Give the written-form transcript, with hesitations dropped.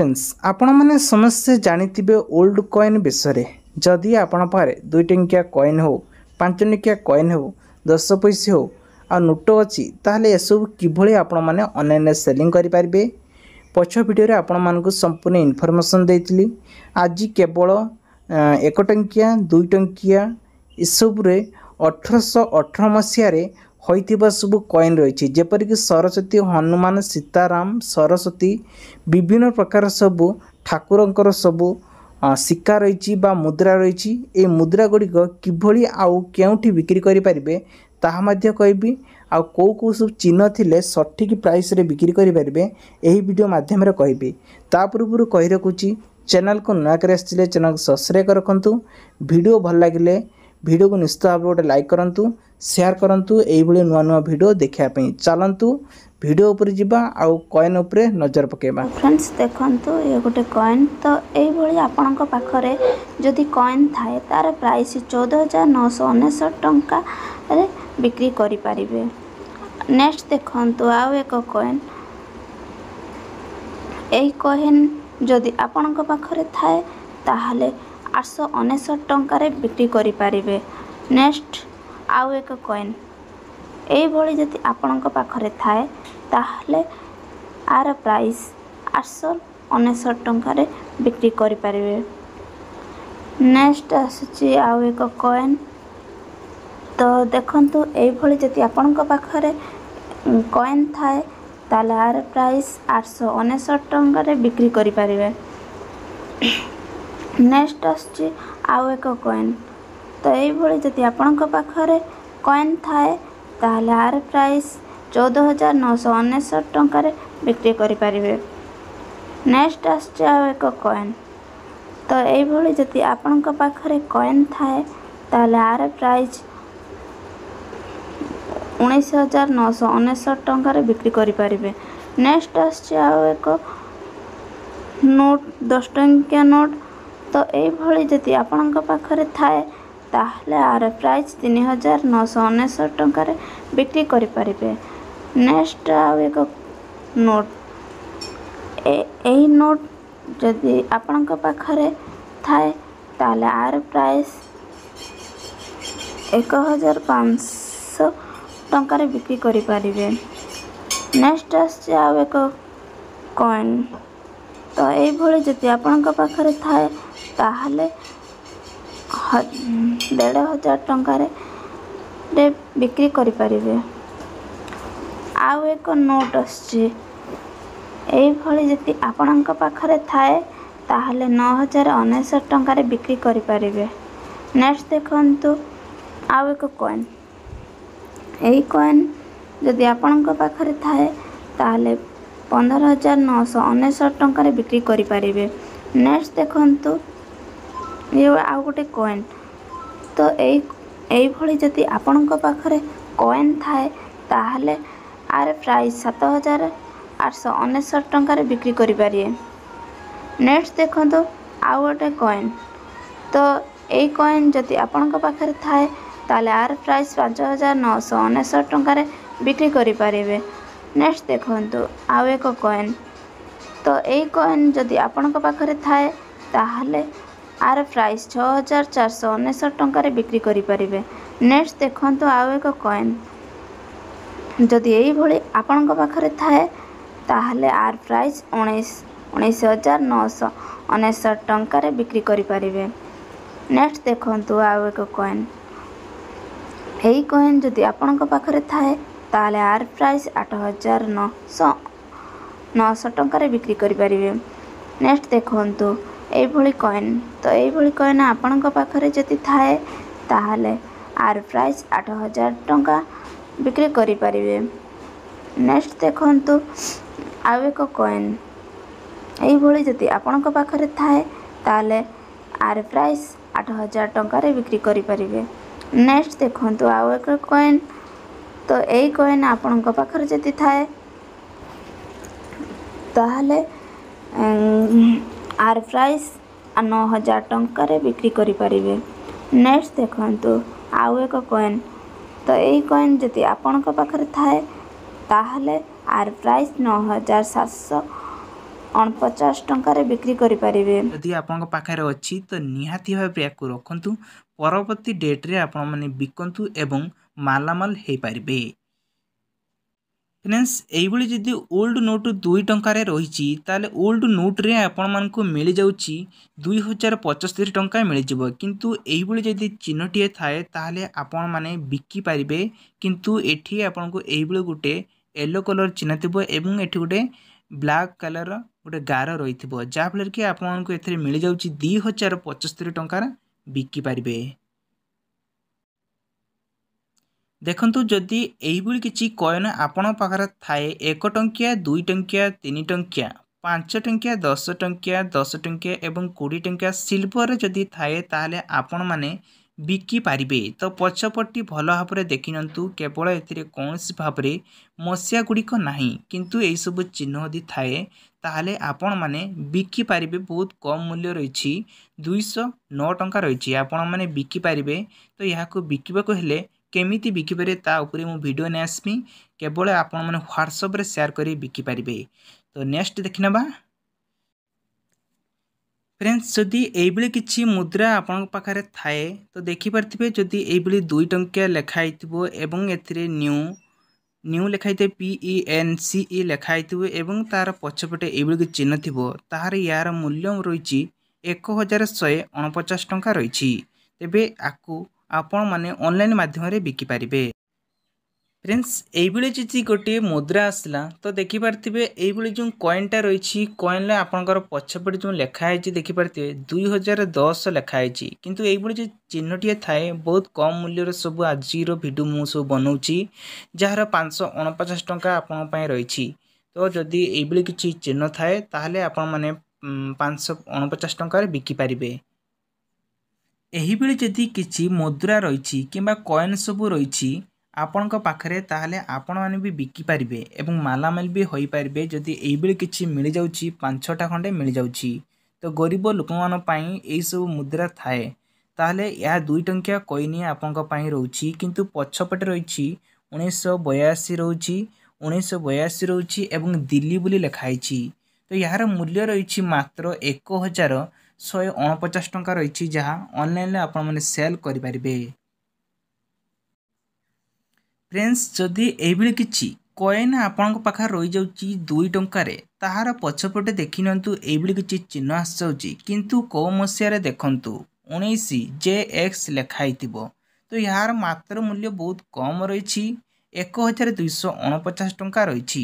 Friends आपण मैंने समस्ते जानी ओल्ड कॉइन विषय जदि आपण पाखे 2 टंकिया कॉइन हो 5 टंकिया कॉइन हो 10 पैसे हो आ नोट अच्छी ताहले एसबू किभली आपण मैंने ऑनलाइन सेलिंग करें पछ भिडियो आपण मानक संपूर्ण इनफॉरमेशन देती आज केवल 1 टंकिया 2 टंकिया इसबुरे 1818 मसीह होइतिबा सब कॉइन रही जेपरिक सरस्वती हनुमान सीताराम सरस्वती विभिन्न प्रकार सबू ठाकुरंकर सबू सिक्का रही मुद्रा रही ये मुद्रा गुड़िक किभली आउ केउठी बिक्री करि परिबे ताहा मध्य कहबी आ कौ सब चिन्ह थिले सठिक प्राइस रे बिक्री करि परिबे एही वीडियो माध्यम रे कहबी ता पूर्व कहि रखुची चैनल को नया करे आछिले चैनल को सब्सक्राइब रखंतु वीडियो भल लागिले वीडियो को निश्चित भाव गोटे लाइक करूँ शेयर करूँ यही नुआ नुआ वीडियो देखापी चलतु वीडियो उपर जावा आउ कॉइन उपरे नजर पकेबा। फ्रेंड्स देखंतु ये गोटे कॉइन तो यही आपण पाखरे जदि कॉइन थाए तार प्राइस 14,999 टंका रे बिक्री करि परिबे। नेक्स्ट देखंतु आउ एक कॉइन एही कॉइन जदि आपण पाखरे थाए ताहले 899 टंका रे बिक्री करि परिबे। नेक्स्ट आउ एक कॉइन एही भली जदि आपण पाखरे थाए ताहले आर प्राइस 899 टंका रे बिक्री करि परिबे। नेक्स्ट आसुची आउ एक कॉइन तो देखंतु एही भली जदि आपण पाखरे कॉइन थाए ताले आर प्राइस 899 टंका रे बिक्री करि परिबे। नेक्स्ट आसुची आउ एक कॉइन तो यही भली जदि आपण पाखरे कॉइन थाए ताले आर प्राइस 14,999 टंका रे बिक्री करि परिबे। नेक्स्ट आसुची आउ एक कॉइन तो यही भली जदि आपण पाखरे कॉइन थाए ताले आर प्राइस 19,999 टंका रे बिक्री करि परिबे। नेक्स्ट आसुची आउ एक नोट 10 टंकिया नोट तो यही भली जदि आपण पाखरे थाए ताहले आर प्राइस 3,999 टंका रे बिक्री करि परिबे। नेक्स्ट आउ एक नोट एही नोट जदि आपण पाखरे थाए ताले आर प्राइस 1,500 टंका रे बिक्री करि परिबे। नेक्स्ट आसछि आउ एक कॉइन तो एही भली जदि आपण पाखरे थाए ताहले 1,500 टंका रे बिक्री करि परिबे। आउ एक नोट आसछि एही भली जदि आपण पाखरे थाए ताहले 9,099 टंका रे बिक्री करि परिबे। नेक्स्ट देखंतु आउ एक कॉइन एही कॉइन जदि आपण पाखरे थाए ताहले 15,999 टंका रे बिक्री करि परिबे। नेक्स्ट देखंतु ये आउ गोटे कॉइन तो एही भली जदि आपण पाखरे कॉइन थाए ताहले आर प्राइस 7,899 टंका रे बिक्री करि परिबे। नेक्स्ट देखंतु आउ गोटे कॉइन तो एही कॉइन जदि आपण पाखरे थाए ताले आर प्राइस 5,999 टंका रे बिक्री करि परिबे। नेक्स्ट देखंतु आउ एक कॉइन तो एही कॉइन जदि आपण पाखरे थाए ताहले आर प्राइस 6,499 टंका रे बिक्री करि परिबे। नेक्स्ट देखंतु आउ एक कॉइन जदि एही भली आपण पाखरे थाए ताहले आर प्राइस 19,999 टंका रे बिक्री करि परिबे। नेक्स्ट देखंतु आउ एक कॉइन एही कॉइन जदि आपण पाखरे थाए ताहले आर प्राइस 8,999 टंका रे बिक्री करि परिबे। नेक्स्ट देखंतु एही भली कॉइन तो एही भली कॉइन आपण पाखरे जदि थाए ताहले आर प्राइस 8,000 टंका बिक्री करि परिबे। नेक्स्ट देखंतु आउ एक कॉइन एही भली जदि आपण पाखरे थाए ताहले आर प्राइस 8,000 टंका रे बिक्री करि परिबे। नेक्स्ट देखंतु आउ एक कॉइन तो एही कॉइन आपण पाखरे जदि थाए ताहले आर प्राइस 9,000 टंका रे बिक्री करि परिबे। नेक्स्ट देखंतु आउ एक कॉइन तो यही कॉइन जदि आपण पाखरे थाए ताहले आर प्राइस 9,700 49 ଟଙ୍କାରେ ବିକ୍ରି କରିପାରିବେ। ଯଦି ଆପଣଙ୍କ ପାଖରେ ଅଛି ତ ନିହାତି ଭାବେ ୟାକୁ ରଖନ୍ତୁ, ପରବର୍ତ୍ତୀ ଡେଟ୍ରେ ଆପଣମାନେ ବିକନ୍ତୁ ଏବଂ ମାଲାମାଲ ହେଇପାରିବେ। ଫ୍ରେଣ୍ଡସ୍, এইଭଳି ଯଦି ଓଲ୍ଡ ନୋଟ୍ 2 ଟଙ୍କାରେ ରହିଛି ତାହେଲେ ଓଲ୍ଡ ନୋଟ୍ରେ ଆପଣମାନଙ୍କୁ ମିଳିଯାଉଛି 2075 ଟଙ୍କା ମିଳିଯିବ। କିନ୍ତୁ এইଭଳି ଯଦି ଚିହ୍ନଟିଏ ଥାଏ ତାହେଲେ ଆପଣମାନେ ବିକିପାରିବେ। କିନ୍ତୁ ଏଠି ଆପଣଙ୍କୁ এইଭଳି ଗୋଟେ ୟେଲୋ କଲର୍ ଚିହ୍ନ ଥିବ ଏବଂ ଏଠି ଗୋଟେ ବ୍ଲାକ୍ କଲର୍ ଗୋଟେ ଗାର ରହିଥିବ, ଯାହାଫଳରେ କି ଆପଣଙ୍କୁ ଏଥିରେ ମିଳିଯାଉଛି 2075 ଟଙ୍କାର ବିକିପାରିବେ। ଦେଖନ୍ତୁ, ଯଦି এইଭଳି କିଛି କଏନ୍ ଆପଣଙ୍କ ପାଖରେ ଥାଏ 1 ଟଙ୍କିଆ, 2 ଟଙ୍କିଆ, 3 ଟଙ୍କିଆ, 5 ଟଙ୍କିଆ, 10 ଟଙ୍କିଆ, 10 ଟଙ୍କିଆ ଏବଂ 20 ଟଙ୍କିଆ ସିଲଭରରେ ଯଦି ଥାଏ ତାହେଲେ ଆପଣମାନେ ବିକିପାରିବେ। ତ ପଛପଟଟି ଭଲ ଭାବରେ ଦେଖିନିଅନ୍ତୁ, କେବଳ ଏଥିରେ କୌଣସି ଭାବରେ ମସିହା ଗୁଡ଼ିକ ନାହିଁ, କିନ୍ତୁ ଏହିସବୁ ଚିହ୍ନ ଯଦି ଥାଏ ତାହେଲେ ଆପଣମାନେ ବିକିପାରିବେ। ବହୁତ କମ୍ ମୂଲ୍ୟ ରହିଛି, 209 ଟଙ୍କା ରହିଛି, ଆପଣମାନେ ବିକିପାରିବେ। ତ ଏହାକୁ ବିକିବାକୁ ହେଲେ କେମିତି ବିକିପାରିବେ ତା ଉପରେ ମୁଁ ଭିଡ଼ିଓ ନେଇ ଆସିବି, କେବଳ ଆପଣମାନେ ହ୍ୱାଟ୍ସଆପ୍ରେ ସେୟାର କରି ବିକିପାରିବେ। ତ ନେକ୍ସଟ ଦେଖିନେବା। ଫ୍ରେଣ୍ଡସ୍, ଯଦି এইଭଳି କିଛି ମୁଦ୍ରା ଆପଣଙ୍କ ପାଖରେ ଥାଏ ତ ଦେଖିପାରୁଥିବେ, ଯଦି এইଭଳି 2 ଟଙ୍କିଆ ଲେଖା ହେଇଥିବ ଏବଂ ଏଥିରେ ନ୍ୟୁ ଲେଖା ହେଇଥିବ, PENCE ଲେଖା ହେଇଥିବ ଏବଂ ତାର ପଛପଟେ এইଭଳି କିଛି ଚିହ୍ନ ଥିବ, ତାହାର ୟାର ମୂଲ୍ୟ ରହିଛି 1149 ଟଙ୍କା ରହିଛି। ତେବେ ଆକୁ ଆପଣମାନେ ଅନଲାଇନ୍ ମାଧ୍ୟମରେ ବିକିପାରିବେ। ଫ୍ରେଣ୍ଡସ୍, এইଭଳି ଯଦି ଗୋଟିଏ ମୁଦ୍ରା ଆସିଲା ତ ଦେଖିପାରୁଥିବେ এইଭଳି ଯେଉଁ କଏନ୍ଟା ରହିଛି, କଏନ୍ରେ ଆପଣଙ୍କର ପଛପଟେ ଯେଉଁ ଲେଖା ହେଇଛି ଦେଖିପାରୁଥିବେ 2010 ଲେଖା ହେଇଛି। କିନ୍ତୁ এইଭଳି ଯେଉଁ ଚିହ୍ନଟିଏ ଥାଏ ବହୁତ କମ୍ ମୂଲ୍ୟରେ ସବୁ ଆଜିର ଭିଡ଼ିଓ ମୁଁ ସବୁ ବନଉଛି, ଯାହାର 549 ଟଙ୍କା ଆପଣଙ୍କ ପାଇଁ ରହିଛି। ତ ଯଦି এইଭଳି କିଛି ଚିହ୍ନ ଥାଏ ତାହେଲେ ଆପଣମାନେ 549 ଟଙ୍କାରେ ବିକିପାରିବେ। ଏହିଭଳି ଯଦି କିଛି ମୁଦ୍ରା ରହିଛି କିମ୍ବା କଏନ୍ ସବୁ ରହିଛି ଆପଣଙ୍କ ପାଖରେ, ତାହେଲେ ଆପଣମାନେ ବି ବିକିପାରିବେ ଏବଂ ମାଲାମାଲ ବି ହୋଇପାରିବେ। ଯଦି এইଭଳି କିଛି ମିଳିଯାଉଛି, 5-6ଟା ଖଣ୍ଡେ ମିଳିଯାଉଛି, ତ ଗରିବ ଲୋକମାନଙ୍କ ପାଇଁ ଏହିସବୁ ମୁଦ୍ରା ଥାଏ, ତାହେଲେ ଏହା 2 ଟଙ୍କିଆ କଏନ୍ ଆପଣଙ୍କ ପାଇଁ ରହୁଛି। କିନ୍ତୁ ପଛପଟେ ରହିଛି 1982 ରହୁଛି, 1982 ରହୁଛି ଏବଂ ଦିଲ୍ଲୀ ବୋଲି ଲେଖା ହେଇଛି। ତ ଏହାର ମୂଲ୍ୟ ରହିଛି ମାତ୍ର 1149 ଟଙ୍କା ରହିଛି, ଯାହା ଅନଲାଇନ୍ରେ ଆପଣମାନେ ସେଲ୍ କରିପାରିବେ। ଫ୍ରେଣ୍ଡସ୍, ଯଦି এইଭଳି କିଛି କଏନ୍ ଆପଣଙ୍କ ପାଖରେ ରହିଯାଉଛି 2 ଟଙ୍କାରେ, ତାହାର ପଛପଟେ ଦେଖିନିଅନ୍ତୁ এইଭଳି କିଛି ଚିହ୍ନ ଆସିଯାଉଛି, କିନ୍ତୁ କେଉଁ ମସିହାରେ ଦେଖନ୍ତୁ 19JX ଲେଖା ହେଇଥିବ। ତ ଏହାର ମାତ୍ର ମୂଲ୍ୟ ବହୁତ କମ୍ ରହିଛି, 1249 ଟଙ୍କା ରହିଛି।